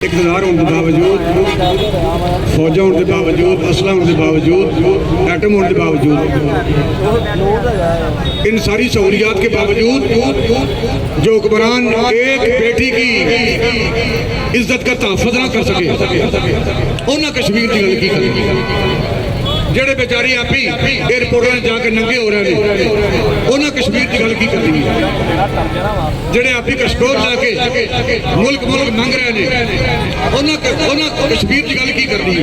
اقتدار ہونے کے باوجود فوجاں ہونے کے باوجود اسلحہ ہونے کے باوجود ایٹم ہونے کے باوجود ان ساری سہولیات کے باوجود جو حکمران ایک بیٹی کی عزت کا تحفظ نہ کر سکے انہاں کشمیر کی گل کی کریں جڑے بیچاری آپ ہی ایئرپورٹ میں جا کے ننگے ہو رہے ہیں انہاں کشمیر کی گل کی کرنی جڑے آپ ہی کشکول جا کے ملک منگ رہے ہیں انہاں کشمیر کی گل کی کرنی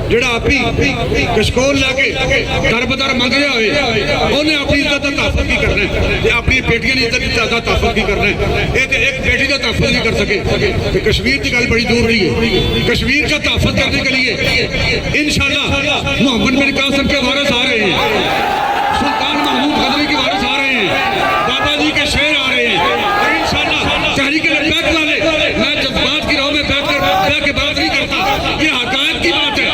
جڑا آپ ہی کشکول جا کے در بدر منگ رہا ہوئے انہیں اپنی عزت کا تحفظ کی کرنا ہے اپنی بیٹیاں کی عزت کا تحفظ کی کرنا ہے ایک بیٹی کا تحفظ نہیں کر سکے کشمیر کی گل بڑی دور رہی ہے کشمیر کا تحفظ کرنے کے لیے انشاءاللہ محمد بن قاسم کے وارث آ رہے ہیں سلطان محمود غزنوی کے وارث آ رہے ہیں بابا جی کے شعر آ رہے ہیں اور انشاءاللہ تحریک لبیک والے میں جذبات کی راہ میں بیٹھ کر بات نہیں کرتا یہ حقائق کی بات ہے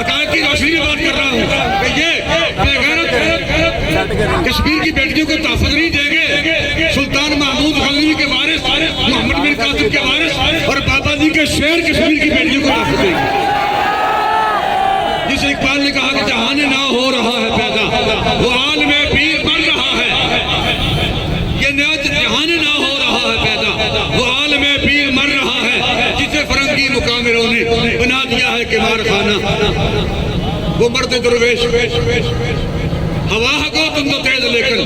حقائق کی روشنی میں بات کر رہا ہوں کہ یہ بے غیرت کشمیر کی بیٹیوں کو تحفظ نہیں دیں گے سلطان محمود غزنوی کے وارث محمد بن قاسم کے وارث اور بابا جی کے شعر کشمیر کی بیٹیوں کو تحفظ دیں گے جسے اقبال نے کہا کہ جہان نہ ہو رہا ہے پیدا وہ عالم پیر بن رہا ہے یہ جہان نہ ہو رہا ہے پیدا وہ عالم پیر مر رہا ہے جسے فرنگی مقامروں نے بنا دیا ہے قمار خانہ وہ مرد درویش ہوا ہے کو تم تو تیز لیکن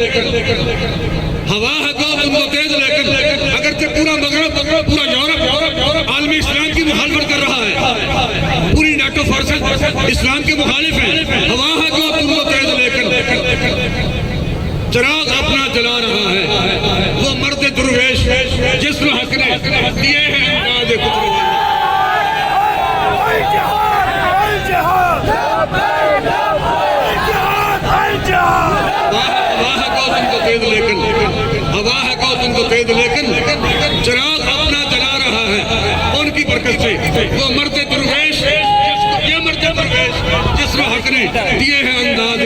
ہوا ہے کو تم تو تیز لیکن اگرچہ پورا مغرب پورا یورپ عالم اسلام کی مخالفت کر رہا ہے پوری نیٹو فورسز اسلام کے مخالف ہیں ہوا ہے کو تم تو تیز لیکن چراغ اپنا جلا رہا ہے وہ مرد درویش جس میں حق نے دیے ہیں انداز قدرت ہوا ہے کو تم کو تیز لیکن چراغ اپنا جلا رہا ہے ان کی برکت سے وہ مرد درویش یہ مرد درویش جس میں حق نے دیے ہیں انداز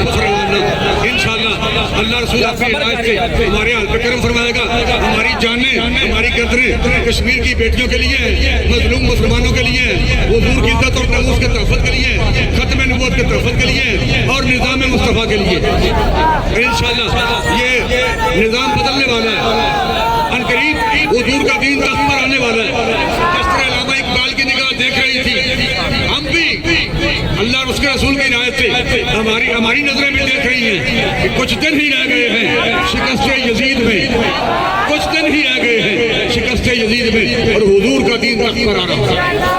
فرمانا انشاءاللہ اللہ رسول اپنی عنایت سے ہمارے حال پہ کرم فرمائے گا ہماری جانیں ہماری قدریں کشمیر کی بیٹیوں کے لیے ہیں مظلوم مسلمانوں کے لیے ہیں حضور کی عزت اور ناموس کے تحفظ کے لیے ہیں ختم نبوت کے تحفظ کے لیے ہیں اور نظام مصطفیٰ کے لیے انشاءاللہ یہ نظام بدلنے والا ہے عنقریب حضور کا دین تخت پر آنے والا ہے جس طرح علامہ اقبال کی نگاہ دیکھ رہی تھی ہم بھی اللہ اور اس کے رسول کی عنایت سے ہماری نظریں بھی دیکھ رہی ہیں کہ کچھ دن ہی رہ گئے ہیں شکست یزید میں کچھ دن ہی رہ گئے ہیں شکست یزید میں اور حضور کا دین تخت پر آ رہا ہے